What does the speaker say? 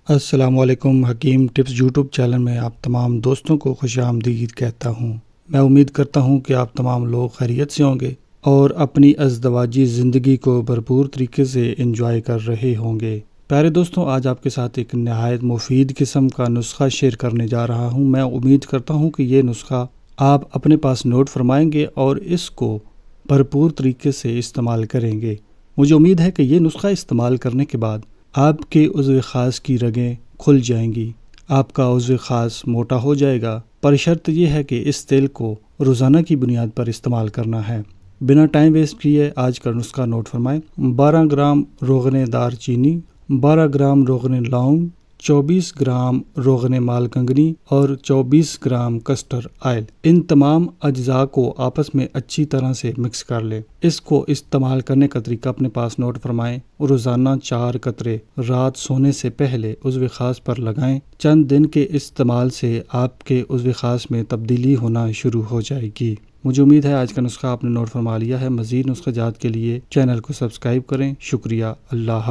السلام علیکم۔ حکیم ٹپس یوٹیوب چینل میں آپ تمام دوستوں کو خوش آمدید کہتا ہوں۔ میں امید کرتا ہوں کہ آپ تمام لوگ خیریت سے ہوں گے اور اپنی ازدواجی زندگی کو بھرپور طریقے سے انجوائے کر رہے ہوں گے۔ پیارے دوستوں، آج آپ کے ساتھ ایک نہایت مفید قسم کا نسخہ شیئر کرنے جا رہا ہوں۔ میں امید کرتا ہوں کہ یہ نسخہ آپ اپنے پاس نوٹ فرمائیں گے اور اس کو بھرپور طریقے سے استعمال کریں گے۔ مجھے امید ہے کہ یہ نسخہ استعمال کرنے کے بعد آپ کے عضو خاص کی رگیں کھل جائیں گی، آپ کا عضو خاص موٹا ہو جائے گا، پر شرط یہ ہے کہ اس تیل کو روزانہ کی بنیاد پر استعمال کرنا ہے۔ بنا ٹائم ویسٹ کیے آج کا نسخہ نوٹ فرمائیں۔ 12 گرام روغن دار چینی، 12 گرام روغن لونگ، 24 گرام روغن مال کنگنی اور 24 گرام کسٹر آئل۔ ان تمام اجزاء کو آپس میں اچھی طرح سے مکس کر لیں۔ اس کو استعمال کرنے کا طریقہ اپنے پاس نوٹ فرمائیں۔ روزانہ 4 قطرے رات سونے سے پہلے عضو خاص پر لگائیں۔ چند دن کے استعمال سے آپ کے عضو خاص میں تبدیلی ہونا شروع ہو جائے گی۔ مجھے امید ہے آج کا نسخہ آپ نے نوٹ فرما لیا ہے۔ مزید نسخہ جات کے لیے چینل کو سبسکرائب کریں۔ شکریہ۔ اللہ حافظ۔